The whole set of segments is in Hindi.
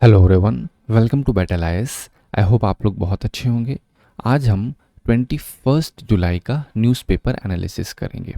Hello everyone, welcome to Better IAS. I hope आप लोग बहुत अच्छे होंगे। आज हम 21 जुलाई का न्यूज़पेपर एनालिसिस करेंगे।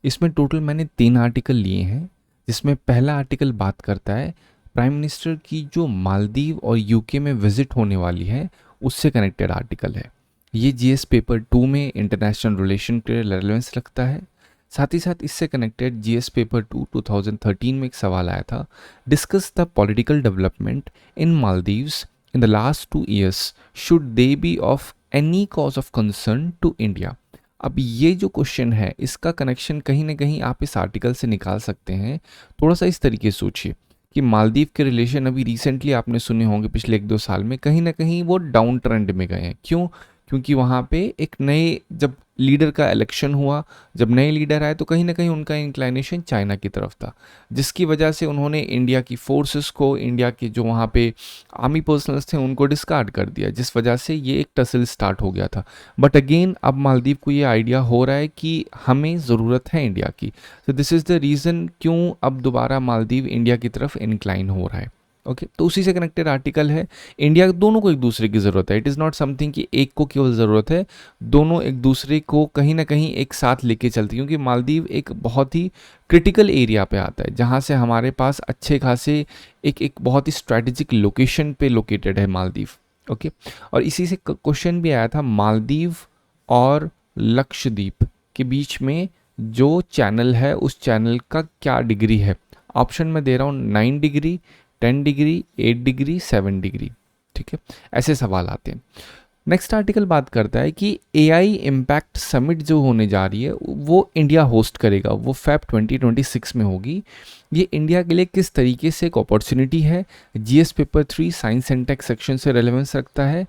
इसमें टोटल मैंने 3 आर्टिकल लिए हैं, जिसमें पहला आर्टिकल बात करता है प्राइम मिनिस्टर की जो मालदीव और यूके में विजिट होने वाली है, उससे कनेक्टेड आर्टिकल है। ये जीएस पेपर 2 में इंटरनेशनल रिलेशन के रेलेवेंस रखता है। साथ ही साथ इससे कनेक्टेड जीएस पेपर 2 2013 में एक सवाल आया था, discuss the political development in Maldives in the last 2 years, should they be of any cause of concern to India. अब ये जो क्वेश्चन है, इसका कनेक्शन कहीं ना कहीं आप इस आर्टिकल से निकाल सकते हैं। थोड़ा सा इस तरीके से सोचिए कि मालदीव के रिलेशन अभी रिसेंटली आपने सुने होंगे, पिछले 1-2 साल में कहीं ना कहीं वो डाउन ट्रेंड में गए हैं। क्यों? क्योंकि वहाँ पे एक नए जब लीडर का इलेक्शन हुआ, जब नए लीडर आए तो कहीं ना कहीं उनका इंक्लाइनेशन चाइना की तरफ था, जिसकी वजह से उन्होंने इंडिया की फोर्सेस को, इंडिया के जो वहाँ पे आर्मी पर्सनल्स थे उनको डिस्कार्ड कर दिया, जिस वजह से ये एक टसल स्टार्ट हो गया था। बट अगेन अब मालदीव को ये आइडिया हो रहा है कि हमें ज़रूरत है इंडिया की। तो दिस इज़ द रीज़न क्यों अब दोबारा मालदीव इंडिया की तरफ इंक्लाइन हो रहा है। ओके, तो उसी से कनेक्टेड आर्टिकल है। इंडिया दोनों को एक दूसरे की ज़रूरत है। इट इज़ नॉट समथिंग कि एक को केवल ज़रूरत है, दोनों एक दूसरे को कहीं ना कहीं एक साथ लेके चलती है, क्योंकि मालदीव एक बहुत ही क्रिटिकल एरिया पे आता है, जहाँ से हमारे पास अच्छे खासे एक बहुत ही स्ट्रैटेजिक लोकेशन पे लोकेटेड है मालदीव। ओके, और इसी से क्वेश्चन भी आया था, मालदीव और लक्षद्वीप के बीच में जो चैनल है उस चैनल का क्या डिग्री है। ऑप्शन में दे रहा हूँ 9 डिग्री, 10 डिग्री, 8 डिग्री, 7 डिग्री। ठीक है, ऐसे सवाल आते हैं। नेक्स्ट आर्टिकल बात करता है कि एआई इम्पैक्ट समिट जो होने जा रही है वो इंडिया होस्ट करेगा, वो फैब 2026 में होगी। ये इंडिया के लिए किस तरीके से एक अपॉर्चुनिटी है। GS paper 3 science and tech section से रेलेवेंस रखता है।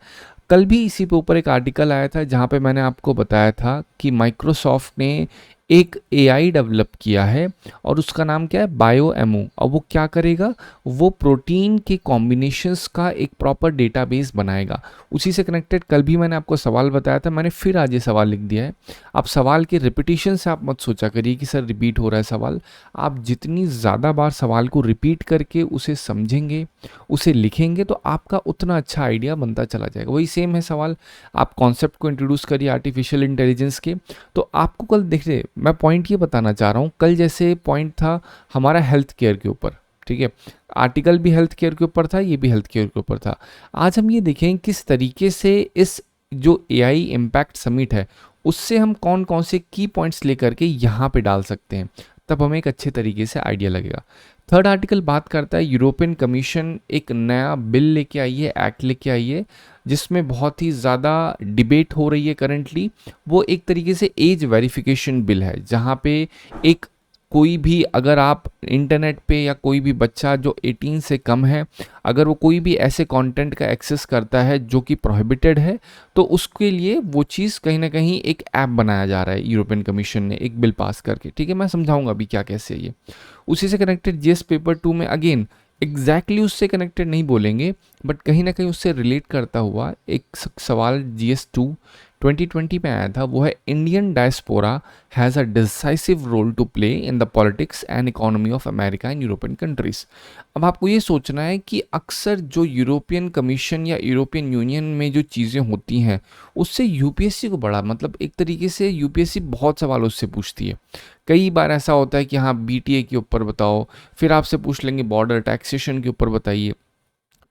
कल भी इसी पे ऊपर एक आर्टिकल आया था, जहाँ पे मैंने आपको बताया था कि माइक्रोसॉफ्ट ने एक एआई डेवलप किया है और उसका नाम क्या है, बायोएमओ। और वो क्या करेगा, वो प्रोटीन के कॉम्बिनेशंस का एक प्रॉपर डेटाबेस बनाएगा। उसी से कनेक्टेड कल भी मैंने आपको सवाल बताया था, मैंने फिर आज ये सवाल लिख दिया है। आप सवाल के रिपीटिशन से आप मत सोचा करिए कि सर रिपीट हो रहा है सवाल। आप जितनी ज़्यादा बार सवाल को रिपीट करके उसे समझेंगे, उसे लिखेंगे, तो आपका उतना अच्छा आइडिया बनता चला जाएगा। वही सेम है सवाल, आप कॉन्सेप्ट को इंट्रोड्यूस करिए आर्टिफिशियल इंटेलिजेंस के। तो आपको कल देखिए, मैं पॉइंट ये बताना चाह रहा हूँ, कल जैसे पॉइंट था हमारा हेल्थ केयर के ऊपर, ठीक है, आर्टिकल भी हेल्थ केयर के ऊपर था, ये भी हेल्थ केयर के ऊपर था। आज हम ये देखें किस तरीके से इस जो एआई इम्पैक्ट समिट है उससे हम कौन कौन से की पॉइंट्स लेकर के यहाँ पे डाल सकते हैं, तब हमें एक अच्छे तरीके से आइडिया लगेगा। थर्ड आर्टिकल बात करता है, यूरोपियन कमीशन एक नया बिल लेके आई है, एक्ट लेके आई है, जिसमें बहुत ही ज़्यादा डिबेट हो रही है करंटली। वो एक तरीके से एज वेरिफिकेशन बिल है, जहाँ पे एक कोई भी, अगर आप इंटरनेट पे या कोई भी बच्चा जो 18 से कम है, अगर वो कोई भी ऐसे कंटेंट का एक्सेस करता है जो कि प्रोहिबिटेड है, तो उसके लिए वो चीज़ कहीं ना कहीं एक ऐप बनाया जा रहा है, यूरोपियन कमीशन ने एक बिल पास करके। ठीक है, मैं समझाऊंगा अभी क्या कैसे है ये। उसी से कनेक्टेड जीएस पेपर 2 में अगेन एग्जैक्टली उससे कनेक्टेड नहीं बोलेंगे, बट कहीं ना कहीं उससे रिलेट करता हुआ एक सवाल जीएस 2 2020 में आया था, वो है Indian diaspora has a decisive role to play in the politics and economy of America and European countries. अब आपको ये सोचना है कि अक्सर जो यूरोपियन कमीशन या यूरोपियन यूनियन में जो चीज़ें होती हैं उससे यूपीएससी को बड़ा, मतलब एक तरीके से यूपीएससी बहुत सवाल उससे पूछती है। कई बार ऐसा होता है कि हाँ बीटीए के ऊपर बताओ, फिर आपसे पूछ लेंगे बॉर्डर टैक्सेशन के ऊपर बताइए।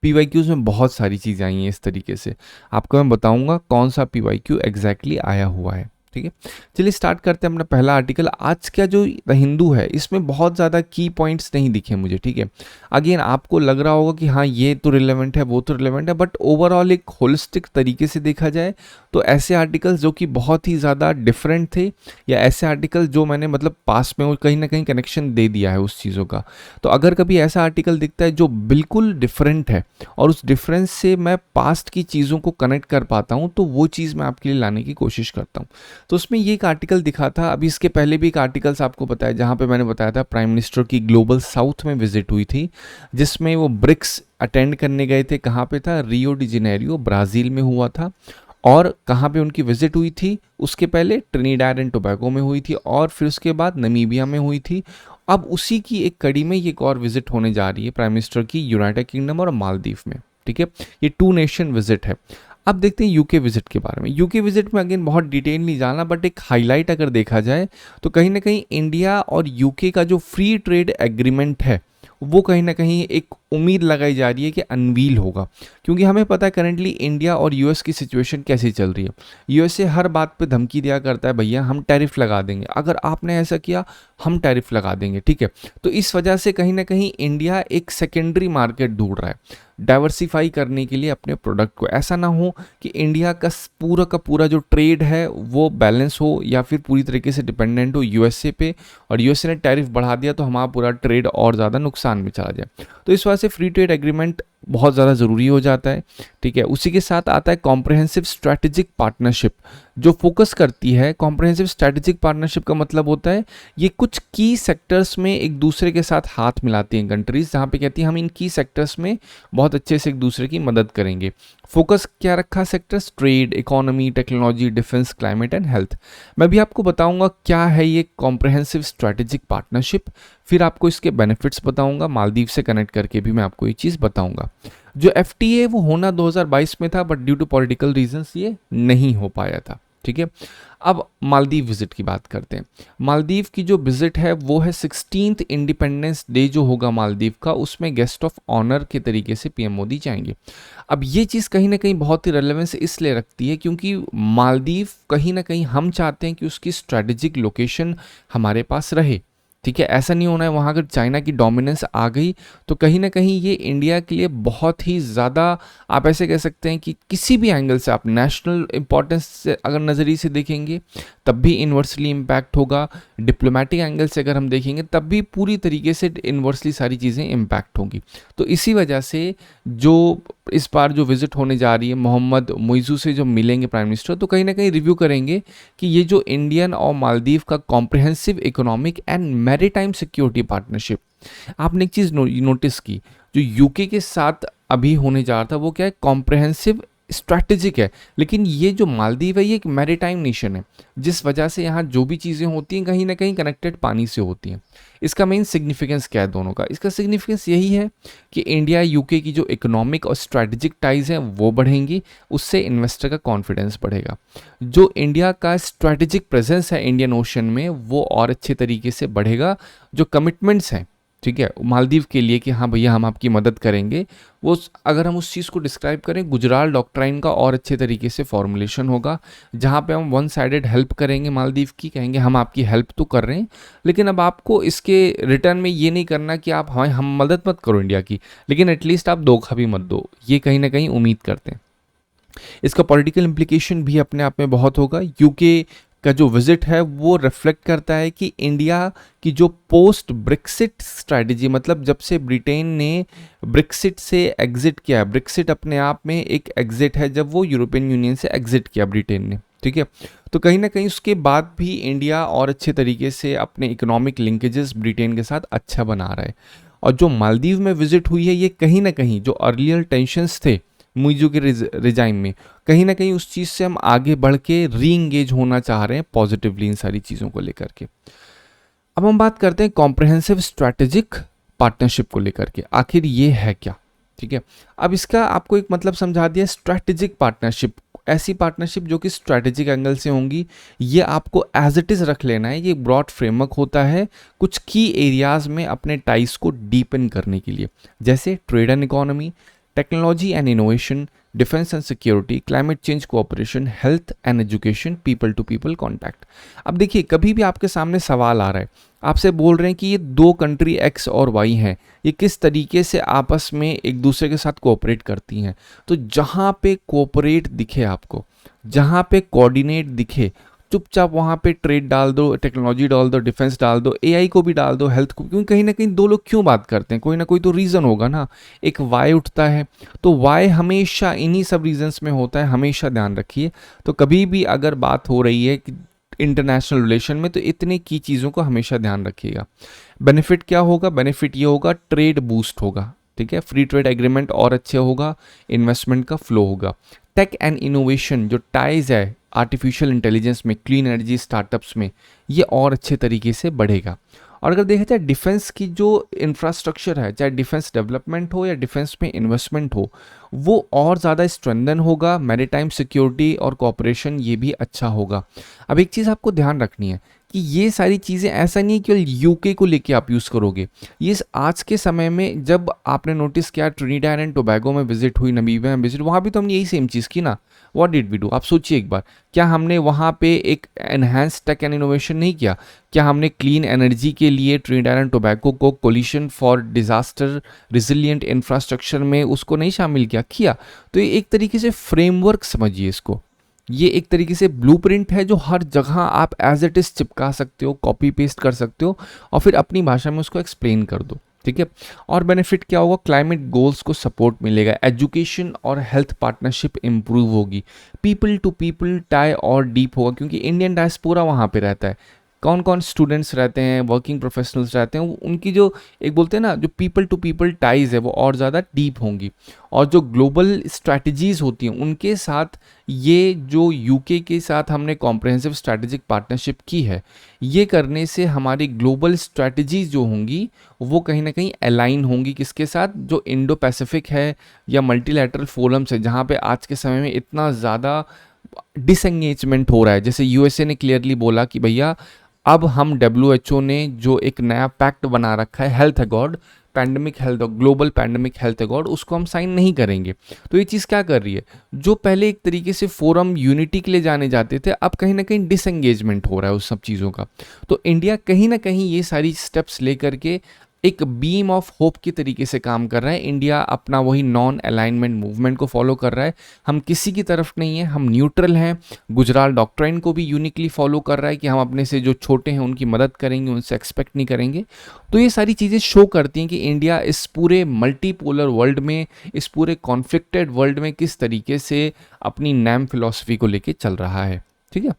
पीवाईक्यूज में बहुत सारी चीज़ें आई हैं इस तरीके से, आपको मैं बताऊंगा कौन सा पीवाईक्यू एग्जैक्टली आया हुआ है। ठीक है, चलिए स्टार्ट करते हैं अपना पहला आर्टिकल। आज का जो द हिंदू है इसमें बहुत ज़्यादा की पॉइंट्स नहीं दिखे मुझे। ठीक है, अगेन आपको लग रहा होगा कि हाँ ये तो रिलेवेंट है, वो तो रिलेवेंट है, बट ओवरऑल एक होलिस्टिक तरीके से देखा जाए तो ऐसे आर्टिकल्स जो कि बहुत ही ज़्यादा डिफरेंट थे, या ऐसे आर्टिकल जो मैंने मतलब पास में वो कहीं ना कहीं कनेक्शन दे दिया है उस चीज़ों का। तो अगर कभी ऐसा आर्टिकल दिखता है जो बिल्कुल डिफरेंट है और उस डिफरेंस से मैं पास्ट की चीज़ों को कनेक्ट कर पाता हूँ, तो वो चीज़ मैं आपके लिए लाने की कोशिश करता हूँ। तो उसमें ये एक आर्टिकल दिखा था, अभी इसके पहले भी एक आर्टिकल्स आपको बताया जहाँ पे मैंने बताया था प्राइम मिनिस्टर की ग्लोबल साउथ में विजिट हुई थी, जिसमें वो ब्रिक्स अटेंड करने गए थे। कहाँ पे था, रियो डी जेनेरियो ब्राज़ील में हुआ था। और कहाँ पे उनकी विजिट हुई थी, उसके पहले ट्रिनिडाड एंड टोबैगो में हुई थी, और फिर उसके बाद नमीबिया में हुई थी। अब उसी की एक कड़ी में ये एक और विजिट होने जा रही है प्राइम मिनिस्टर की यूनाइटेड किंगडम और मालदीव में, ठीक है। ये 2 नेशन विजिट है। अब देखते हैं यूके विजिट के बारे में। यूके विजिट में अगेन बहुत डिटेल नहीं जाना, बट एक हाईलाइट अगर देखा जाए तो कहीं ना कहीं इंडिया और यूके का जो फ्री ट्रेड एग्रीमेंट है वो कहीं ना कहीं एक उम्मीद लगाई जा रही है कि अनवील होगा, क्योंकि हमें पता है करेंटली इंडिया और यूएस की सिचुएशन कैसी चल रही है। यूएसए हर बात पे धमकी दिया करता है, भैया हम टैरिफ लगा देंगे, अगर आपने ऐसा किया हम टैरिफ लगा देंगे, ठीक है। तो इस वजह से कहीं ना कहीं इंडिया एक सेकेंडरी मार्केट ढूंढ रहा है डाइवर्सिफाई करने के लिए अपने प्रोडक्ट को। ऐसा ना हो कि इंडिया का पूरा जो ट्रेड है वो बैलेंस हो या फिर पूरी तरीके से डिपेंडेंट हो यूएसए पे, और यूएसए ने टैरिफ बढ़ा दिया तो हमारा पूरा ट्रेड और ज़्यादा नुकसान में चला जाए। तो इस वजह से फ्री ट्रेड एग्रीमेंट बहुत ज़्यादा ज़रूरी हो जाता है, ठीक है। उसी के साथ आता है कॉम्प्रहेंसिव स्ट्रैटेजिक पार्टनरशिप, जो फोकस करती है। कॉम्प्रहेंसिव स्ट्रैटेजिक पार्टनरशिप का मतलब होता है ये कुछ की सेक्टर्स में एक दूसरे के साथ हाथ मिलाती हैं कंट्रीज, जहाँ पे कहती हैं हम इन की सेक्टर्स में बहुत अच्छे से एक दूसरे की मदद करेंगे। फोकस क्या रखा sectors? Trade, economy, technology, defence, climate and health. मैं भी आपको बताऊंगा क्या है ये कॉम्प्रहेंसिव स्ट्रैटेजिक पार्टनरशिप, फिर आपको इसके बेनिफिट्स बताऊंगा, मालदीव से कनेक्ट करके भी मैं आपको ये चीज़ बताऊंगा। जो एफटीए वो होना 2022 में था, but due to political reasons ये नहीं हो पाया था, ठीक है। अब मालदीव विजिट की बात करते हैं। मालदीव की जो विजिट है वो है 16th इंडिपेंडेंस डे जो होगा मालदीव का, उसमें गेस्ट ऑफ ऑनर के तरीके से पीएम मोदी जाएंगे। अब ये चीज़ कहीं ना कहीं बहुत ही रेलेवेंस इसलिए रखती है क्योंकि मालदीव कहीं ना कहीं हम चाहते हैं कि उसकी स्ट्रैटेजिक लोकेशन हमारे पास रहे, ठीक है। ऐसा नहीं होना है वहाँ अगर चाइना की डोमिनेंस आ गई तो कहीं ना कहीं ये इंडिया के लिए बहुत ही ज़्यादा, आप ऐसे कह सकते हैं कि किसी भी एंगल से आप नेशनल इंपॉर्टेंस से अगर नज़रिए से देखेंगे तब भी इन्वर्सली इम्पैक्ट होगा, डिप्लोमेटिक एंगल से अगर हम देखेंगे तब भी पूरी तरीके से इन्वर्सली सारी चीज़ें इम्पैक्ट होंगी। तो इसी वजह से जो इस बार जो विजिट होने जा रही है मोहम्मद मुइज़ू से जो मिलेंगे प्राइम मिनिस्टर, तो कहीं ना कहीं रिव्यू करेंगे कि ये जो इंडियन और मालदीव का comprehensive economic and maritime security partnership, आपने एक चीज़ नोटिस की जो यूके के साथ अभी होने जा रहा था वो क्या है? कॉम्प्रिहेंसिव स्ट्रैटेजिक है। लेकिन ये जो मालदीव है ये एक मैरीटाइम नेशन है, जिस वजह से यहाँ जो भी चीज़ें होती हैं कहीं ना कहीं कनेक्टेड पानी से होती हैं। इसका मेन सिग्निफिकेंस क्या है दोनों का? इसका सिग्निफिकेंस यही है कि इंडिया यूके की जो इकोनॉमिक और स्ट्रैटेजिक टाइज हैं वो बढ़ेंगी, उससे इन्वेस्टर का कॉन्फिडेंस बढ़ेगा। जो इंडिया का स्ट्रैटेजिक प्रेजेंस है इंडियन ओशन में वो और अच्छे तरीके से बढ़ेगा। जो कमिटमेंट्स हैं, ठीक है, मालदीव के लिए कि हाँ भैया हम आपकी मदद करेंगे, वो अगर हम उस चीज़ को डिस्क्राइब करें गुजराल डॉक्ट्राइन का और अच्छे तरीके से फॉर्मुलेशन होगा, जहाँ पे हम वन साइडेड हेल्प करेंगे मालदीव की, कहेंगे हम आपकी हेल्प तो कर रहे हैं लेकिन अब आपको इसके रिटर्न में ये नहीं करना कि आप हाँ हम मदद मत करो इंडिया की, लेकिन एटलीस्ट आप धोखा भी मत दो, ये कहीं ना कहीं उम्मीद करते हैं। इसका पॉलिटिकल इम्प्लीकेशन भी अपने आप में बहुत होगा। यूके का जो विजिट है वो रिफ्लेक्ट करता है कि इंडिया की जो पोस्ट ब्रेक्सिट स्ट्रैटेजी, मतलब जब से ब्रिटेन ने ब्रेक्सिट से एग्जिट किया, ब्रेक्सिट अपने आप में एक एग्जिट है जब वो यूरोपियन यूनियन से एग्जिट किया ब्रिटेन ने, ठीक है। तो कहीं ना कहीं उसके बाद भी इंडिया और अच्छे तरीके से अपने इकोनॉमिक लिंकेजेस ब्रिटेन के साथ अच्छा बना रहा है। और जो मालदीव में विजिट हुई है ये कहीं ना कहीं जो अर्लियर टेंशंस थे मुइज़ू के रिजाइम में, कहीं ना कहीं उस चीज़ से हम आगे बढ़ के री इंगेज होना चाह रहे हैं पॉजिटिवली इन सारी चीज़ों को लेकर के। अब हम बात करते हैं कॉम्प्रहेंसिव स्ट्रैटेजिक पार्टनरशिप को लेकर के, आखिर ये है क्या, ठीक है। अब इसका आपको एक मतलब समझा दिया। स्ट्रैटेजिक पार्टनरशिप, ऐसी पार्टनरशिप जो कि स्ट्रैटेजिक एंगल से होंगी, ये आपको एज इट इज़ रख लेना है। ये ब्रॉड फ्रेमवर्क होता है कुछ की एरियाज में अपने टाइज को डीपन करने के लिए, जैसे trade and economy, technology and innovation, defence and security, climate change cooperation, health and education, people to people contact. अब देखिए कभी भी आपके सामने सवाल आ रहा है, आपसे बोल रहे हैं कि ये दो कंट्री एक्स और वाई हैं, ये किस तरीके से आपस में एक दूसरे के साथ कोऑपरेट करती हैं, तो जहाँ पे कोऑपरेट दिखे आपको, जहाँ पे कोऑर्डिनेट दिखे, चुपचाप वहाँ पे ट्रेड डाल दो, टेक्नोलॉजी डाल दो, डिफेंस डाल दो, एआई को भी डाल दो, हेल्थ को, क्योंकि कहीं ना कहीं दो लोग क्यों बात करते हैं, कोई ना कोई तो रीज़न होगा ना। एक वाई उठता है तो वाई हमेशा इन्हीं सब रीजंस में होता है, हमेशा ध्यान रखिए। तो कभी भी अगर बात हो रही है कि इंटरनेशनल रिलेशन में तो इतने की चीज़ों को हमेशा ध्यान रखिएगा। बेनिफिट क्या होगा? बेनिफिट ये होगा ट्रेड बूस्ट होगा, ठीक है, फ्री ट्रेड एग्रीमेंट और अच्छे होगा, इन्वेस्टमेंट का फ्लो होगा। टेक एंड इनोवेशन जो टाइज है आर्टिफिशियल इंटेलिजेंस में, क्लीन एनर्जी स्टार्टअप्स में, ये और अच्छे तरीके से बढ़ेगा। और अगर देखा जाए डिफेंस की जो इंफ्रास्ट्रक्चर है, चाहे डिफेंस डेवलपमेंट हो या डिफेंस में इन्वेस्टमेंट हो, वो और ज़्यादा स्ट्रेंथन होगा, मैरीटाइम सिक्योरिटी और कोऑपरेशन ये भी अच्छा होगा। अब एक चीज़ आपको ध्यान रखनी है कि ये सारी चीज़ें ऐसा नहीं है कि यूके को लेके आप यूज़ करोगे। ये आज के समय में जब आपने नोटिस किया ट्रिनिडाड एंड टोबैगो में विजिट हुई, नमीबिया में विजिट, वहाँ भी तो हमने यही सेम चीज़ की ना। व्हाट डिड वी डू, आप सोचिए एक बार, क्या हमने वहाँ पे एक एनहांस टेक एंड इनोवेशन नहीं किया? क्या हमने क्लीन एनर्जी के लिए ट्रिनिडाड एंड टोबैगो को coalition for disaster resilient infrastructure में उसको नहीं शामिल किया? तो ये एक तरीके से फ्रेमवर्क समझिए इसको, ये एक तरीके से ब्लूप्रिंट है जो हर जगह आप एज इट इज चिपका सकते हो, कॉपी पेस्ट कर सकते हो और फिर अपनी भाषा में उसको एक्सप्लेन कर दो, ठीक है। और बेनिफिट क्या होगा, क्लाइमेट गोल्स को सपोर्ट मिलेगा, एजुकेशन और हेल्थ पार्टनरशिप इंप्रूव होगी, पीपल टू पीपल टाई और डीप होगा, क्योंकि इंडियन डायस्पोरा वहाँ पे रहता है, कौन कौन स्टूडेंट्स रहते हैं, वर्किंग प्रोफेशनल्स रहते हैं, उनकी जो एक बोलते हैं ना जो पीपल टू पीपल टाइज है वो और ज़्यादा डीप होंगी। और जो ग्लोबल स्ट्रैटेजीज़ होती हैं उनके साथ, ये जो यूके के साथ हमने कॉम्प्रहेंसिव स्ट्रैटेजिक पार्टनरशिप की है, ये करने से हमारी ग्लोबल स्ट्रैटेजीज जो होंगी वो कहीं ना कहीं अलाइन होंगी किसके साथ, जो इंडो पैसिफिक है या मल्टीलैटरल फोरम्स है, जहाँ पे आज के समय में इतना ज़्यादा डिसएंगेजमेंट हो रहा है। जैसे यूएसए ने क्लियरली बोला कि भैया अब हम डब्ल्यूएचओ ने जो एक नया पैक्ट बना रखा है health accord, pandemic health, global pandemic health accord, उसको हम साइन नहीं करेंगे। तो ये चीज़ क्या कर रही है, जो पहले एक तरीके से फोरम यूनिटी के लिए जाने जाते थे, अब कहीं ना कहीं डिसएंगेजमेंट हो रहा है उस सब चीज़ों का। तो इंडिया कहीं ना कहीं ये सारी स्टेप्स लेकर के एक बीम ऑफ होप की तरीके से काम कर रहा है। इंडिया अपना वही नॉन अलाइनमेंट मूवमेंट को फॉलो कर रहा है, हम किसी की तरफ नहीं है, हम न्यूट्रल हैं। गुजराल डॉक्ट्राइन को भी यूनिकली फॉलो कर रहा है कि हम अपने से जो छोटे हैं उनकी मदद करेंगे, उनसे एक्सपेक्ट नहीं करेंगे। तो ये सारी चीज़ें शो करती हैं कि इंडिया इस पूरे मल्टीपोलर वर्ल्ड में, इस पूरे कॉन्फ्लिक्टेड वर्ल्ड में किस तरीके से अपनी नैम फिलॉसफी को लेके चल रहा है, ठीक है।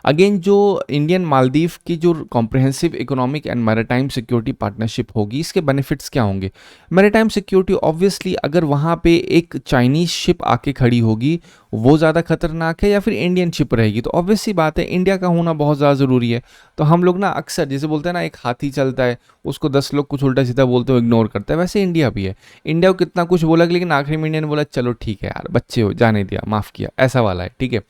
अगेन जो इंडियन मालदीव की जो comprehensive economic and maritime security partnership होगी, इसके बेनिफिट्स क्या होंगे? मैरीटाइम सिक्योरिटी ऑब्वियसली अगर वहाँ पे एक चाइनीज शिप आके खड़ी होगी वो ज़्यादा खतरनाक है या फिर इंडियन शिप रहेगी, तो ऑब्वियस सी बात है इंडिया का होना बहुत ज़्यादा ज़रूरी है। तो हम लोग ना अक्सर जैसे बोलते हैं ना, एक हाथी चलता है उसको 10 लोग कुछ उल्टा सीधा बोलते हो इग्नोर करता है, वैसे इंडिया भी है। इंडिया को कितना कुछ बोला लेकिन आखिरी में इंडिया ने बोला चलो ठीक है यार, बच्चे हो, जाने दिया, माफ़ किया, ऐसा वाला है, ठीक है।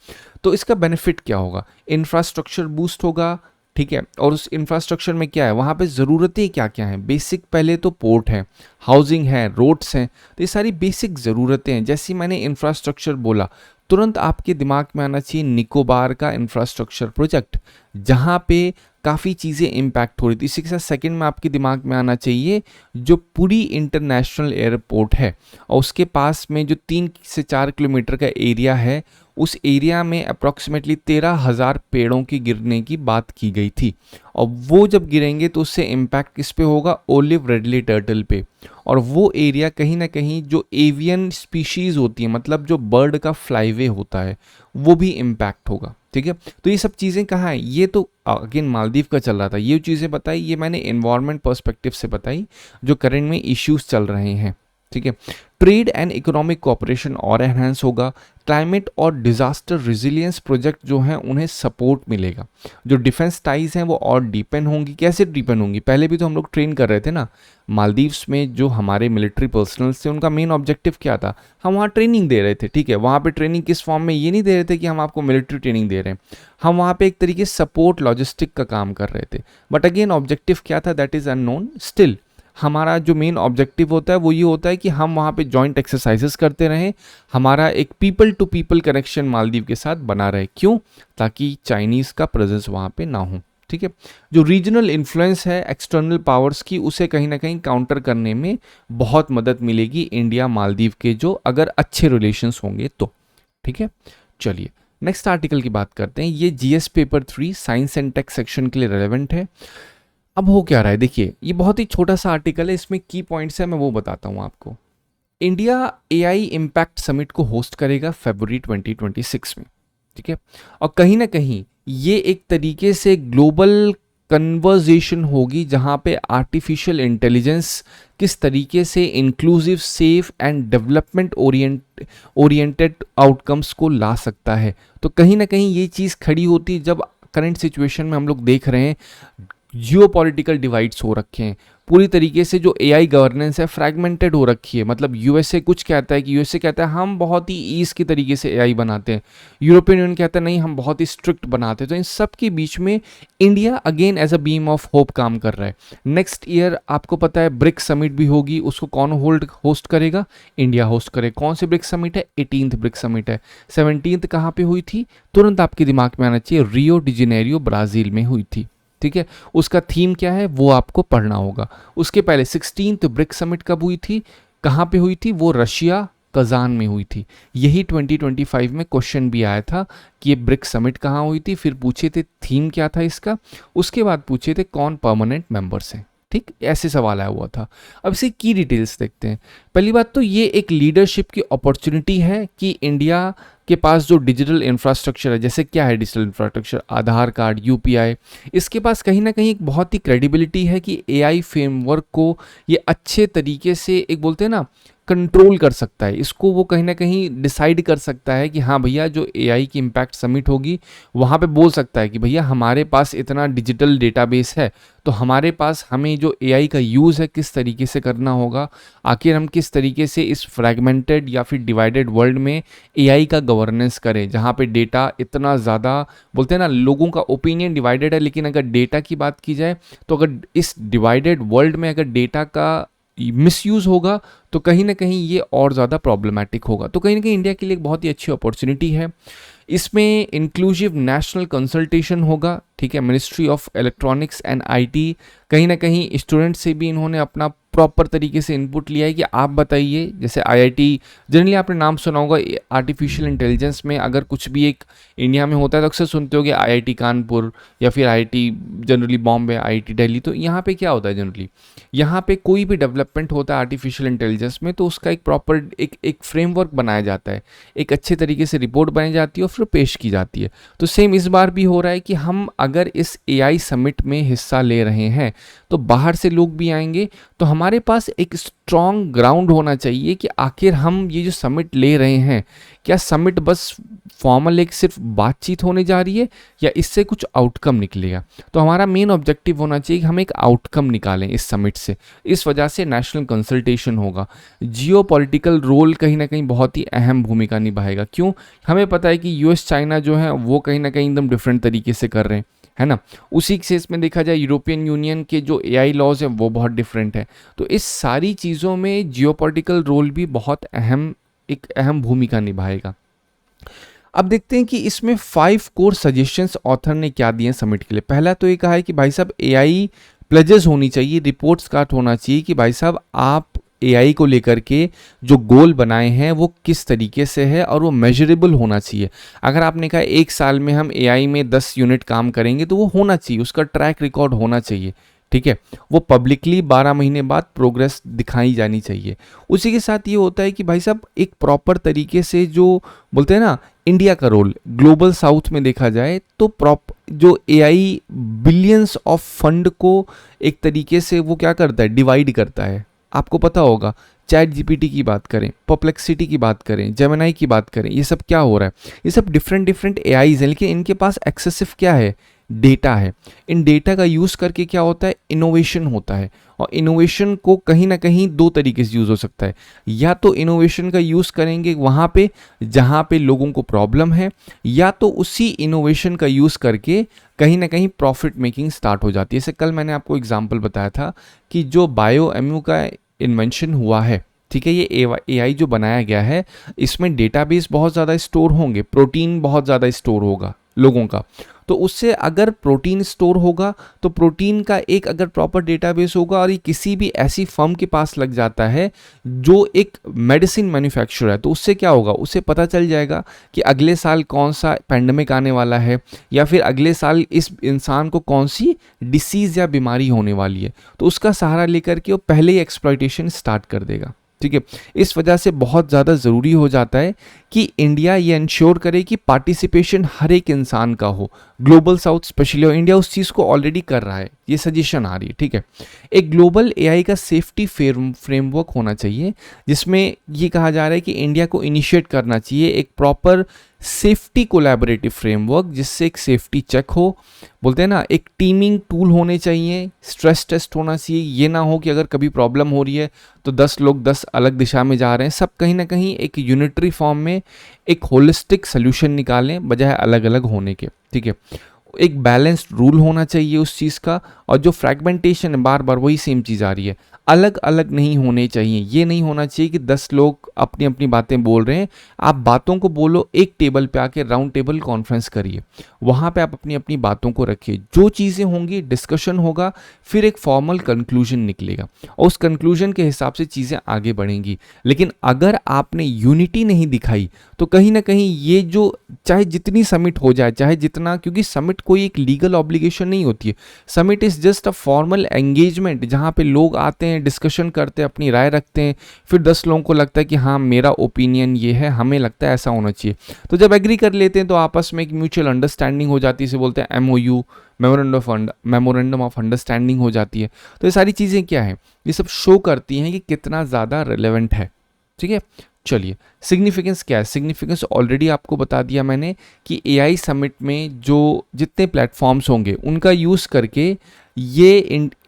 तो इसका बेनिफिट क्या होगा, इंफ्रास्ट्रक्चर बूस्ट होगा, ठीक है। और उस इंफ्रास्ट्रक्चर में क्या है, वहाँ पे ज़रूरतें क्या क्या हैं, बेसिक पहले तो पोर्ट है, हाउसिंग है, रोड्स हैं, तो ये सारी बेसिक ज़रूरतें हैं। जैसे मैंने इंफ्रास्ट्रक्चर बोला, तुरंत आपके दिमाग में आना चाहिए निकोबार का इंफ्रास्ट्रक्चर प्रोजेक्ट, जहाँ पे काफ़ी चीज़ें इम्पैक्ट हो रही थी। इसी के साथ सेकंड में आपके दिमाग में आना चाहिए जो पुरी इंटरनेशनल एयरपोर्ट है और उसके पास में जो 3 से 4 किलोमीटर का एरिया है, उस एरिया में अप्रॉक्सीमेटली 13,000 पेड़ों की गिरने की बात की गई थी। और वो जब गिरेंगे तो उससे इम्पैक्ट किस पे होगा, ओलिव रेडली टर्टल पे। और वो एरिया कहीं ना कहीं जो एवियन स्पीशीज़ होती है, मतलब जो बर्ड का फ्लाईवे होता है, वो भी इम्पैक्ट होगा, ठीक है। तो ये सब चीज़ें कहाँ हैं, ये तो अगेन मालदीव का चल रहा था, ये चीज़ें बताई, ये मैंने एनवायरनमेंट पर्सपेक्टिव से बताई जो करंट में इश्यूज चल रहे हैं, ठीक है। ट्रेड एंड इकोनॉमिक कोऑपरेशन और एनहांस होगा, क्लाइमेट और डिजास्टर रिजिलियंस प्रोजेक्ट जो हैं उन्हें सपोर्ट मिलेगा, जो डिफेंस टाइज हैं वो और डीपन होंगी। कैसे डीपन होंगी, पहले भी तो हम लोग ट्रेन कर रहे थे ना मालदीव्स में, जो हमारे मिलिट्री पर्सनल्स थे उनका मेन ऑब्जेक्टिव क्या था, हम वहाँ ट्रेनिंग दे रहे थे, ठीक है। वहाँ पे ट्रेनिंग किस फॉर्म में, ये नहीं दे रहे थे कि हम आपको मिलिट्री ट्रेनिंग दे रहे हैं, हम वहाँ पे एक तरीके सपोर्ट लॉजिस्टिक का काम कर रहे थे। बट अगेन ऑब्जेक्टिव क्या था, दैट इज़ अननोन स्टिल। हमारा जो मेन ऑब्जेक्टिव होता है वो ये होता है कि हम वहाँ पे जॉइंट एक्सरसाइजेस करते रहें, हमारा एक people to people connection Maldives के साथ बना रहे। क्यों, ताकि चाइनीज़ का प्रेजेंस वहाँ पे ना हो, ठीक है। जो रीजनल इन्फ्लुएंस है एक्सटर्नल पावर्स की, उसे कहीं ना कहीं काउंटर करने में बहुत मदद मिलेगी इंडिया मालदीव के, जो अगर अच्छे रिलेशंस होंगे तो, ठीक है। चलिए नेक्स्ट आर्टिकल की बात करते हैं। ये GS paper 3 science and tech section के लिए रेलेवेंट है। अब हो क्या रहा है, देखिए ये बहुत ही छोटा सा आर्टिकल है, इसमें की पॉइंट्स है, मैं वो बताता हूँ आपको। इंडिया एआई इम्पैक्ट समिट को होस्ट करेगा फरवरी 2026 में, ठीक है। और कहीं ना कहीं ये एक तरीके से ग्लोबल कन्वर्जेशन होगी जहाँ पे आर्टिफिशियल इंटेलिजेंस किस तरीके से inclusive, safe and development oriented outcomes को ला सकता है। तो कहीं ना कहीं ये चीज़ खड़ी होती है जब करंट सिचुएशन में हम लोग देख रहे हैं जियोपॉलिटिकल डिवाइड्स हो रखे हैं, पूरी तरीके से जो एआई गवर्नेंस है फ्रैगमेंटेड हो रखी है। मतलब यूएसए कुछ कहता है कि यूएसए कहता है हम बहुत ही ईज की तरीके से एआई बनाते हैं, यूरोपियन यूनियन कहता है नहीं हम बहुत ही स्ट्रिक्ट बनाते हैं। तो इन सब के बीच में India again as a beam of hope काम कर रहा है। नेक्स्ट ईयर आपको पता है ब्रिक्स समिट भी होगी, उसको कौन होस्ट करेगा? इंडिया होस्ट करेगा। कौन से ब्रिक्स समिट है? 18th ब्रिक्स समिट है। 17th कहाँ पे हुई थी? तुरंत आपके दिमाग में आना चाहिए, रियो डी जेनेरियो ब्राज़ील में हुई थी। ठीक है, उसका थीम क्या है वो आपको पढ़ना होगा। उसके पहले 16th ब्रिक्स समिट कब हुई थी, कहाँ पे हुई थी? वो रशिया कजान में हुई थी। यही 2025 में क्वेश्चन भी आया था कि ये ब्रिक्स समिट कहाँ हुई थी, फिर पूछे थे थीम क्या था इसका, उसके बाद पूछे थे कौन परमानेंट मेंबर्स हैं। ठीक, ऐसे सवाल आया हुआ था। अब इसे की डिटेल्स देखते हैं। पहली बात तो ये एक लीडरशिप की अपॉर्चुनिटी है कि इंडिया के पास जो डिजिटल इंफ्रास्ट्रक्चर है, जैसे क्या है डिजिटल इंफ्रास्ट्रक्चर, आधार कार्ड, यूपीआई, इसके पास कहीं ना कहीं एक बहुत ही क्रेडिबिलिटी है कि एआई फ्रेमवर्क को ये अच्छे तरीके से, एक बोलते हैं ना, कंट्रोल कर सकता है। इसको वो कहीं ना कहीं डिसाइड कर सकता है कि हाँ भैया जो एआई की इम्पैक्ट समिट होगी वहाँ पे बोल सकता है कि भैया हमारे पास इतना डिजिटल डेटाबेस है, तो हमारे पास हमें जो एआई का यूज़ है किस तरीके से करना होगा, आखिर हम किस तरीके से इस फ्रैगमेंटेड या फिर डिवाइडेड वर्ल्ड में एआई का गवर्नेंस करें, जहाँ पे डेटा इतना ज़्यादा, बोलते हैं ना, लोगों का ओपिनियन डिवाइडेड है, लेकिन अगर डेटा की बात की जाए तो अगर इस डिवाइडेड वर्ल्ड में अगर डेटा का मिसयूज़ होगा तो कहीं ना कहीं ये और ज़्यादा प्रॉब्लमेटिक होगा। तो कहीं ना कहीं इंडिया के लिए एक बहुत ही अच्छी अपॉर्चुनिटी है। इसमें इंक्लूसिव नेशनल कंसल्टेशन होगा। ठीक है, ministry of electronics and IT, कहीं ना कहीं स्टूडेंट से भी इन्होंने अपना प्रॉपर तरीके से इनपुट लिया है कि आप बताइए, जैसे आईआईटी, जनरली आपने नाम सुना होगा आर्टिफिशियल इंटेलिजेंस में अगर कुछ भी एक इंडिया में होता है तो अक्सर सुनते होगे आईआईटी कानपुर या फिर IIT generally Bombay, IIT Delhi. तो यहाँ पे क्या होता है जनरली, यहाँ पे कोई भी डेवलपमेंट होता है आर्टिफिशियल इंटेलिजेंस में तो उसका एक प्रॉपर एक फ्रेमवर्क बनाया जाता है, एक अच्छे तरीके से रिपोर्ट बनाई जाती है और फिर पेश की जाती है। तो सेम इस बार भी हो रहा है कि हम अगर इस एआई समिट में हिस्सा ले रहे हैं तो बाहर से लोग भी आएंगे, तो हमारे पास एक स्ट्रॉन्ग ग्राउंड होना चाहिए कि आखिर हम ये जो समिट ले रहे हैं, क्या समिट बस फॉर्मल एक सिर्फ बातचीत होने जा रही है या इससे कुछ आउटकम निकलेगा। तो हमारा मेन ऑब्जेक्टिव होना चाहिए कि हम एक आउटकम निकालें इस समिट से। इस वजह से नेशनल कंसल्टेशन होगा। जियो पॉलिटिकल रोल कहीं ना कहीं बहुत ही अहम भूमिका निभाएगा। क्यों? हमें पता है कि यूएस चाइना जो है वो कहीं ना कहीं एकदम डिफरेंट तरीके से कर रहे हैं, है ना। उसी केस में देखा जाए यूरोपियन यूनियन के जो एआई लॉज हैं वो बहुत डिफरेंट है। तो इस सारी चीज़ों में जियोपॉलिटिकल रोल भी बहुत एक अहम भूमिका निभाएगा। अब देखते हैं कि इसमें 5 कोर सजेशंस ऑथर ने क्या दिए समिट के लिए। पहला तो ये कहा है कि भाई साहब एआई प्लेजेस होनी चाहिए, रिपोर्ट्स कार्ड होना चाहिए कि भाई साहब आप एआई को लेकर के जो गोल बनाए हैं वो किस तरीके से है और वो मेजरेबल होना चाहिए। अगर आपने कहा 1 साल में हम एआई में 10 यूनिट काम करेंगे तो वो होना चाहिए, उसका ट्रैक रिकॉर्ड होना चाहिए। ठीक है, वो पब्लिकली 12 महीने बाद प्रोग्रेस दिखाई जानी चाहिए। उसी के साथ ये होता है कि भाई साहब एक प्रॉपर तरीके से जो बोलते हैं ना इंडिया का रोल ग्लोबल साउथ में देखा जाए तो जो एआई बिलियंस ऑफ फंड को एक तरीके से वो क्या करता है, डिवाइड करता है। आपको पता होगा चैट जीपीटी की बात करें, परप्लेक्सिटी की बात करें, जेमिनाई की बात करें, ये सब क्या हो रहा है, ये सब डिफरेंट एआईज हैं, लेकिन इनके पास एक्सेसिव क्या है, डेटा है। इन डेटा का यूज़ करके क्या होता है, इनोवेशन होता है। और इनोवेशन को कहीं ना कहीं 2 तरीके से यूज़ हो सकता है। या तो इनोवेशन का यूज़ करेंगे वहाँ पे जहाँ पे लोगों को प्रॉब्लम है, या तो उसी इनोवेशन का यूज़ करके कहीं ना कहीं प्रॉफिट मेकिंग स्टार्ट हो जाती है। जैसे कल मैंने आपको एग्जांपल बताया था कि जो बायोएमयू का इन्वेंशन हुआ है, ठीक है, ये एआई जो बनाया गया है इसमें डेटाबेस बहुत ज़्यादा स्टोर होंगे, प्रोटीन बहुत ज़्यादा स्टोर होगा लोगों का। तो उससे अगर प्रोटीन स्टोर होगा तो प्रोटीन का एक अगर प्रॉपर डेटाबेस होगा और ये किसी भी ऐसी फर्म के पास लग जाता है जो एक मेडिसिन मैन्युफैक्चरर है, तो उससे क्या होगा, उसे पता चल जाएगा कि अगले साल कौन सा पैंडेमिक आने वाला है या फिर अगले साल इस इंसान को कौन सी डिसीज़ या बीमारी होने वाली है। तो उसका सहारा लेकर के वो पहले ही एक्सप्लॉइटेशन स्टार्ट कर देगा। ठीक है, इस वजह से बहुत ज़्यादा ज़रूरी हो जाता है कि इंडिया ये इंश्योर करे कि पार्टिसिपेशन हर एक इंसान का हो, ग्लोबल साउथ स्पेशली। और इंडिया उस चीज़ को ऑलरेडी कर रहा है, ये सजेशन आ रही है। ठीक है, एक ग्लोबल एआई का सेफ्टी फ्रेमवर्क होना चाहिए जिसमें ये कहा जा रहा है कि इंडिया को इनिशिएट करना चाहिए एक प्रॉपर सेफ्टी कोलैबोरेटिव फ्रेमवर्क, जिससे एक सेफ्टी चेक हो, बोलते हैं ना एक टीमिंग टूल होने चाहिए, स्ट्रेस टेस्ट होना चाहिए, ये ना हो कि अगर कभी प्रॉब्लम हो रही है तो 10 लोग 10 अलग दिशा में जा रहे हैं, सब कहीं ना कहीं एक यूनिटरी फॉर्म में एक होलिस्टिक सोल्यूशन निकालें बजाय अलग अलग होने के, ठीक है। एक बैलेंस्ड रूल होना चाहिए उस चीज़ का, और जो फ्रैगमेंटेशन है बार बार वही सेम चीज़ आ रही है, अलग अलग नहीं होने चाहिए। ये नहीं होना चाहिए कि 10 लोग अपनी अपनी बातें बोल रहे हैं, आप बातों को बोलो, एक टेबल पे आके राउंड टेबल कॉन्फ्रेंस करिए, वहाँ पे आप अपनी अपनी बातों को रखिए, जो चीज़ें होंगी डिस्कशन होगा, फिर एक फॉर्मल कंक्लूजन निकलेगा और उस कंक्लूजन के हिसाब से चीज़ें आगे बढ़ेंगी। लेकिन अगर आपने यूनिटी नहीं दिखाई तो कहीं ना कहीं ये जो, चाहे जितनी समिट हो जाए, चाहे जितना, क्योंकि समिट कोई एक लीगल ऑब्लिगेशन नहीं होती है, summit is just a formal engagement जहाँ पे लोग आते हैं, डिस्कशन करते हैं, अपनी राय रखते हैं, फिर 10 लोगों को लगता है कि हाँ मेरा ओपिनियन ये है, हमें लगता है ऐसा होना चाहिए, तो जब एग्री कर लेते हैं तो आपस में एक म्यूचुअल अंडरस्टैंडिंग हो जाती है, इसे बोलते हैं MOU, मेमोरेंडम ऑफ अंडरस्टैंडिंग हो जाती है। तो ये सारी चीज़ें क्या है, ये सब शो करती हैं कि कितना ज़्यादा रिलेवेंट है, ठीक है। चलिए, सिग्निफिकेंस क्या है, सिग्निफिकेंस ऑलरेडी आपको बता दिया मैंने कि AI समिट में जो जितने प्लेटफॉर्म्स होंगे उनका यूज़ करके ये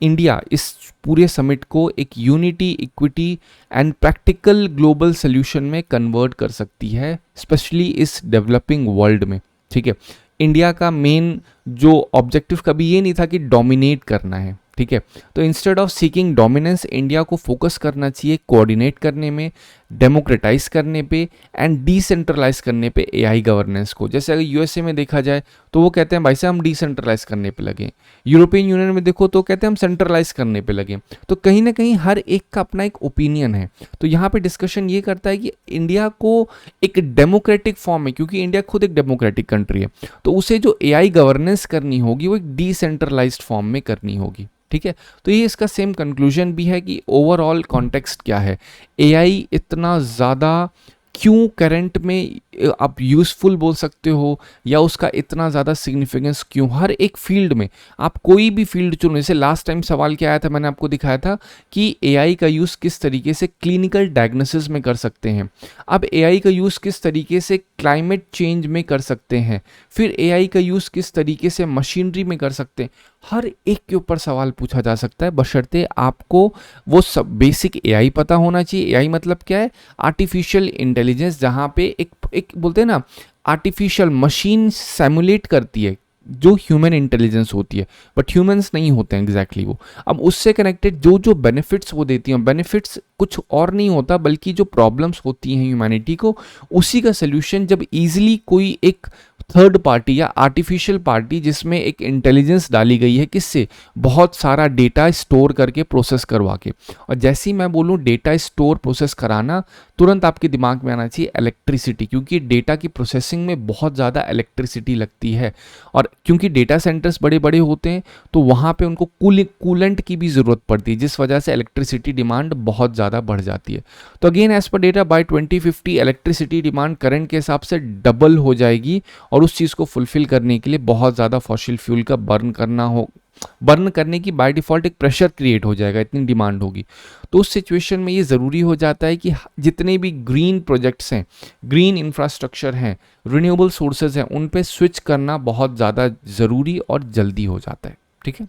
इंडिया इस पूरे समिट को एक unity, equity and practical global solution में कन्वर्ट कर सकती है, स्पेशली इस डेवलपिंग वर्ल्ड में, ठीक है। इंडिया का मेन जो ऑब्जेक्टिव कभी ये नहीं था कि डोमिनेट करना है, ठीक है। तो instead of seeking dominance, India को फोकस करना चाहिए कोऑर्डिनेट करने में, डेमोक्रेटाइज करने पे एंड डिसेंट्रलाइज करने पे AI गवर्नेंस को। जैसे अगर USA में देखा जाए तो वो कहते हैं भाई साहब हम डिसेंट्रलाइज करने पे लगे, यूरोपियन यूनियन में देखो तो कहते हैं हम सेंट्रलाइज करने पे लगे। तो कहीं ना कहीं हर एक का अपना एक ओपिनियन है। तो यहाँ पे डिस्कशन ये करता है कि इंडिया को एक डेमोक्रेटिक फॉर्म में, क्योंकि इंडिया खुद एक डेमोक्रेटिक कंट्री है, तो उसे जो AI गवर्नेंस करनी होगी वो एक डिसेंट्रलाइज्ड फॉर्म में करनी होगी, ठीक है। तो ये इसका सेम कंक्लूजन भी है कि ओवरऑल कॉन्टेक्स्ट क्या है, AI इतना ज़्यादा क्यों करंट में आप यूज़फुल बोल सकते हो, या उसका इतना ज़्यादा सिग्निफिकेंस क्यों हर एक फील्ड में, आप कोई भी फील्ड चुनो। जैसे लास्ट टाइम सवाल क्या आया था, मैंने आपको दिखाया था कि AI का यूज़ किस तरीके से क्लिनिकल डायग्नोसिस में कर सकते हैं, अब AI का यूज़ किस तरीके से क्लाइमेट चेंज में कर सकते हैं, फिर AI का यूज़ किस तरीके से मशीनरी में कर सकते हैं। हर एक के ऊपर सवाल पूछा जा सकता है, बशर्ते आपको वो सब बेसिक AI पता होना चाहिए। AI मतलब क्या है, आर्टिफिशियल इंटेलिजेंस, जहाँ पे एक बोलते हैं ना आर्टिफिशियल मशीन सिमुलेट करती है जो ह्यूमन इंटेलिजेंस होती है, बट ह्यूमंस नहीं होते हैं एग्जैक्टली वो। अब उससे कनेक्टेड जो जो बेनिफिट्स वो देती हैं, बेनिफिट्स कुछ और नहीं होता बल्कि जो प्रॉब्लम्स होती हैं ह्यूमैनिटी को, उसी का सोल्यूशन जब इजीली कोई एक थर्ड पार्टी या आर्टिफिशियल पार्टी जिसमें एक इंटेलिजेंस डाली गई है, किससे, बहुत सारा डेटा स्टोर करके प्रोसेस करवा के, और जैसे ही मैं बोलूँ डेटा स्टोर प्रोसेस कराना, तुरंत आपके दिमाग में आना चाहिए इलेक्ट्रिसिटी, क्योंकि डेटा की प्रोसेसिंग में बहुत ज़्यादा इलेक्ट्रिसिटी लगती है, और क्योंकि डेटा सेंटर्स बड़े बड़े होते हैं तो वहाँ पे उनको कूलेंट की भी ज़रूरत पड़ती है, जिस वजह से इलेक्ट्रिसिटी डिमांड बहुत ज़्यादा बढ़ जाती है। तो again as per data by 2050 electricity demand current के हिसाब से डबल हो जाएगी, और उस चीज़ को फुलफिल करने के लिए बहुत ज़्यादा फॉसिल फ्यूल का बर्न करने की बाय डिफ़ॉल्ट एक प्रेशर क्रिएट हो जाएगा, इतनी डिमांड होगी। तो उस सिचुएशन में ये ज़रूरी हो जाता है कि जितने भी ग्रीन प्रोजेक्ट्स हैं, ग्रीन इंफ्रास्ट्रक्चर हैं, रिन्यूएबल सोर्सेज हैं, उन पे स्विच करना बहुत ज़्यादा ज़रूरी और जल्दी हो जाता है, ठीक है।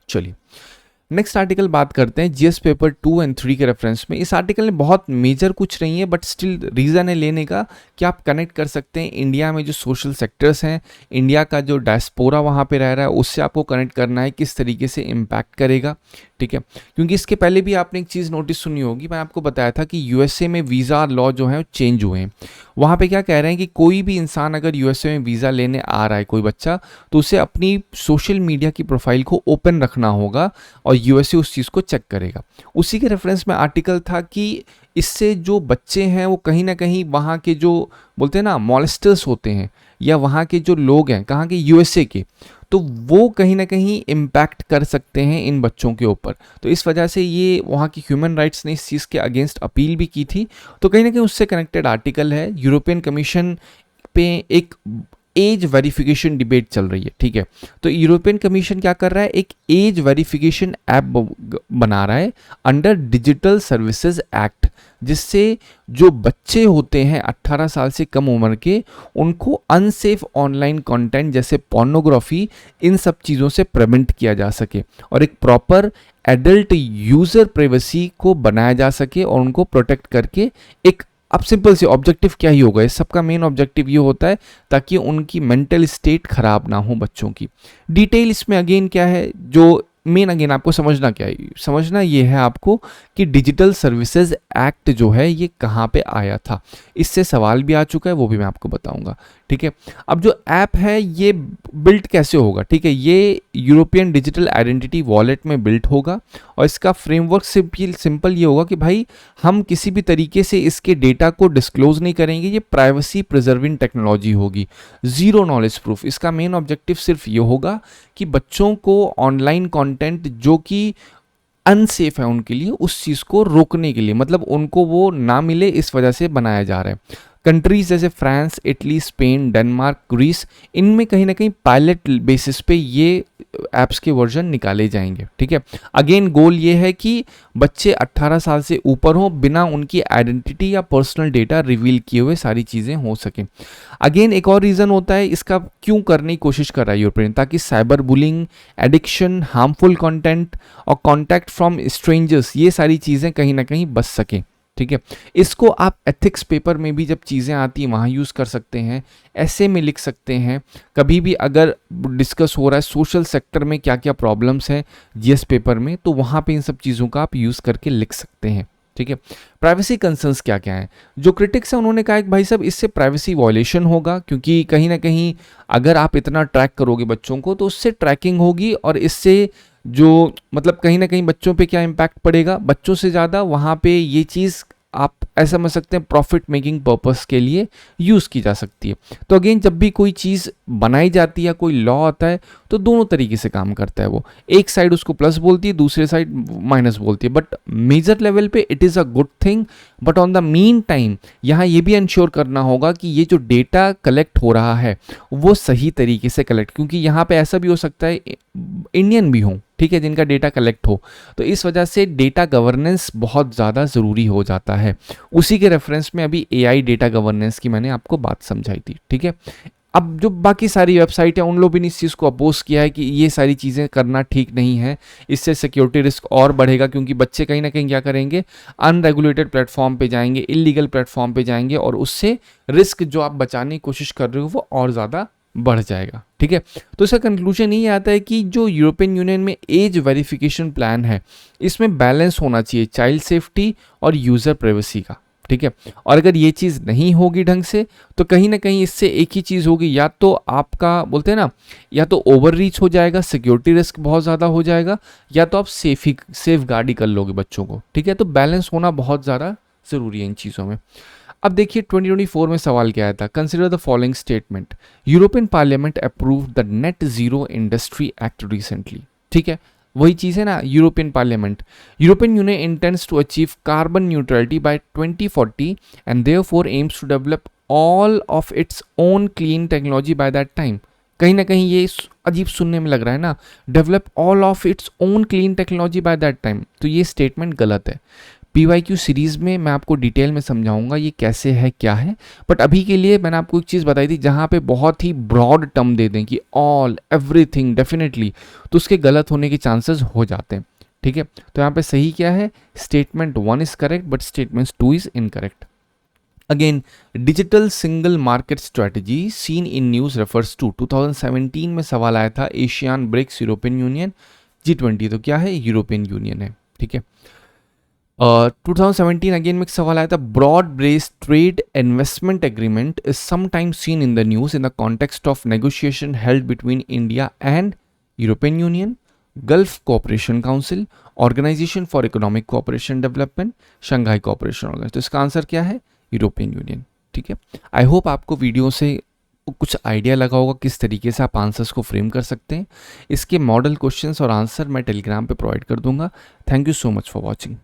चलिए नेक्स्ट आर्टिकल बात करते हैं GS पेपर 2 एंड 3 के रेफरेंस में। इस आर्टिकल में बहुत मेजर कुछ नहीं है, बट स्टिल रीज़न है लेने का कि आप कनेक्ट कर सकते हैं इंडिया में जो सोशल सेक्टर्स हैं, इंडिया का जो डायस्पोरा वहाँ पे रह रहा है, उससे आपको कनेक्ट करना है किस तरीके से इम्पैक्ट करेगा, ठीक है। क्योंकि इसके पहले भी आपने एक चीज़ नोटिस सुनी होगी, मैं आपको बताया था कि USA में वीज़ा लॉ जो है चेंज हुए हैं। वहाँ पे क्या कह रहे हैं कि कोई भी इंसान अगर USA में वीज़ा लेने आ रहा है, कोई बच्चा, तो उसे अपनी सोशल मीडिया की प्रोफाइल को ओपन रखना होगा और USA उस चीज़ को चेक करेगा। उसी के रेफरेंस में आर्टिकल था कि इससे जो बच्चे हैं वो कहीं ना कहीं वहाँ के जो बोलते हैं ना मॉलेस्टर्स होते हैं, या वहाँ के जो लोग हैं कहाँ के, USA के, तो वो कहीं ना कहीं इम्पैक्ट कर सकते हैं इन बच्चों के ऊपर। तो इस वजह से ये वहाँ की ह्यूमन राइट्स ने इस चीज़ के अगेंस्ट अपील भी की थी। तो कहीं ना कहीं उससे कनेक्टेड आर्टिकल है। यूरोपियन कमीशन पे एक एज वेरिफिकेशन डिबेट चल रही है, ठीक है। तो यूरोपियन कमीशन क्या कर रहा है, एक एज वेरिफिकेशन ऐप बना रहा है अंडर डिजिटल सर्विसेज एक्ट, जिससे जो बच्चे होते हैं 18 साल से कम उम्र के, उनको अनसेफ ऑनलाइन कंटेंट जैसे पोर्नोग्राफी, इन सब चीज़ों से प्रिवेंट किया जा सके और एक प्रॉपर एडल्ट यूज़र प्राइवेसी को बनाया जा सके और उनको प्रोटेक्ट करके एक, अब सिंपल से ऑब्जेक्टिव क्या ही होगा, इस सबका मेन ऑब्जेक्टिव ये होता है ताकि उनकी मेंटल स्टेट खराब ना हो बच्चों की। डिटेल इसमें अगेन क्या है, जो मेन अगेन आपको समझना क्या है, समझना ये है आपको कि डिजिटल सर्विसेज एक्ट जो है ये कहाँ पे आया था, इससे सवाल भी आ चुका है, वो भी मैं आपको बताऊंगा, ठीक है। अब जो ऐप है ये बिल्ट कैसे होगा, ठीक है, ये यूरोपियन डिजिटल आइडेंटिटी वॉलेट में बिल्ट होगा और इसका फ्रेमवर्क सिंपल ये होगा कि भाई हम किसी भी तरीके से इसके डेटा को डिस्क्लोज नहीं करेंगे, ये प्राइवेसी प्रिजर्विंग टेक्नोलॉजी होगी, जीरो नॉलेज प्रूफ। इसका मेन ऑब्जेक्टिव सिर्फ ये होगा कि बच्चों को ऑनलाइन कंटेंट जो कि अनसेफ है उनके लिए, उस चीज़ को रोकने के लिए, मतलब उनको वो ना मिले इस वजह से बनाया जा रहा है। कंट्रीज जैसे France, Italy, Spain, Denmark, Greece, इनमें कहीं ना कहीं पायलट बेसिस पे ये ऐप्स के वर्जन निकाले जाएंगे, ठीक है। अगेन गोल ये है कि बच्चे 18 साल से ऊपर हों, बिना उनकी आइडेंटिटी या पर्सनल डेटा रिवील किए हुए सारी चीज़ें हो सकें। अगेन एक और रीज़न होता है इसका क्यों करने की कोशिश कर रहा है यूरोपियन, ताकि cyber bullying, addiction, harmful content और कॉन्टैक्ट फ्रॉम स्ट्रेंजर्स, ये सारी चीज़ें कहीं ना कहीं बच सकें, ठीक है। इसको आप एथिक्स पेपर में भी जब चीज़ें आती हैं वहाँ यूज़ कर सकते हैं, ऐसे में लिख सकते हैं, कभी भी अगर डिस्कस हो रहा है सोशल सेक्टर में क्या क्या प्रॉब्लम्स हैं जीएस पेपर में, तो वहाँ पे इन सब चीज़ों का आप यूज़ करके लिख सकते हैं, ठीक है। प्राइवेसी कंसर्न्स क्या क्या हैं, जो क्रिटिक्स हैं उन्होंने कहा कि भाई साहब इससे प्राइवेसी वायलेशन होगा, क्योंकि कहीं ना कहीं अगर आप इतना ट्रैक करोगे बच्चों को तो उससे ट्रैकिंग होगी और इससे जो मतलब कहीं ना कहीं बच्चों पे क्या इम्पैक्ट पड़ेगा, बच्चों से ज़्यादा वहाँ पे ये चीज़ आप ऐसा समझ सकते हैं प्रॉफिट मेकिंग पर्पस के लिए यूज़ की जा सकती है। तो अगेन जब भी कोई चीज़ बनाई जाती है, कोई लॉ आता है, तो दोनों तरीके से काम करता है वो, एक साइड उसको प्लस बोलती है, दूसरे साइड माइनस बोलती है, बट मेजर लेवल पे it is a good thing. But on the mean time यहाँ ये भी इंश्योर करना होगा कि ये जो डेटा कलेक्ट हो रहा है वो सही तरीके से कलेक्ट, क्योंकि यहाँ पे ऐसा भी हो सकता है इंडियन भी हों, ठीक है, जिनका डेटा कलेक्ट हो, तो इस वजह से डेटा गवर्नेंस बहुत ज़्यादा ज़रूरी हो जाता है। उसी के रेफरेंस में अभी एआई डेटा गवर्नेंस की मैंने आपको बात समझाई थी, ठीक है। अब जो बाकी सारी वेबसाइट है उन लोगों ने इस चीज़ को अपोज किया है कि ये सारी चीज़ें करना ठीक नहीं है, इससे सिक्योरिटी रिस्क और बढ़ेगा, क्योंकि बच्चे कहीं ना कहीं क्या करेंगे, अनरेगुलेटेड प्लेटफॉर्म पे जाएंगे, इलीगल प्लेटफॉर्म पे जाएंगे और उससे रिस्क जो आप बचाने की कोशिश कर रहे हो वो और ज़्यादा बढ़ जाएगा, ठीक है। तो इसका कंक्लूजन ये आता है कि जो यूरोपियन यूनियन में एज वेरिफिकेशन प्लान है इसमें बैलेंस होना चाहिए चाइल्ड सेफ्टी और यूज़र प्राइवेसी का, ठीक है। और अगर ये चीज़ नहीं होगी ढंग से तो कहीं ना कहीं इससे एक ही चीज़ होगी, या तो आपका बोलते हैं ना, या तो ओवर रीच हो जाएगा, सिक्योरिटी रिस्क बहुत ज़्यादा हो जाएगा, या तो आप सेफ गार्ड ही कर लोगे बच्चों को, ठीक है। तो बैलेंस होना बहुत ज़्यादा ज़रूरी है इन चीज़ों में। अब देखिए 2024 में सवाल क्या आया था, consider the following statement, European parliament approve the net zero industry act recently, ठीक है। वही चीज़ है ना, European union intends to achieve carbon neutrality by 2040 and therefore aims to develop all of its own clean technology by that time. कहीं ना कहीं ये अजीब सुनने में लग रहा है ना, develop all of its own clean technology by that time, तो ये स्टेटमेंट गलत है। PYQ सीरीज़ में मैं आपको डिटेल में समझाऊंगा ये कैसे है क्या है, बट अभी के लिए मैंने आपको एक चीज़ बताई थी जहाँ पे बहुत ही ब्रॉड टर्म दे दें कि ऑल एवरीथिंग डेफिनेटली, तो उसके गलत होने के चांसेस हो जाते हैं, ठीक है। तो यहाँ पे सही क्या है, statement 1 is correct but statement 2 is incorrect. Again digital single market strategy seen in news refers to 2017 में सवाल आया था, ASEAN BRICS, European union, G20, तो क्या है, यूरोपियन यूनियन है, ठीक है। 2017 अगेन में एक सवाल आया था, broad based trade investment agreement is sometimes seen in the news in the context of negotiation held between India and European union, gulf cooperation council, organisation for economic cooperation development, Shanghai cooperation organisation. तो इसका आंसर क्या है, यूरोपियन यूनियन, ठीक है। आई होप आपको वीडियो से कुछ आइडिया लगा होगा किस तरीके से आप आंसर्स को फ्रेम कर सकते हैं। इसके मॉडल क्वेश्चंस और आंसर मैं टेलीग्राम पे प्रोवाइड कर दूंगा। Thank you so much for watching.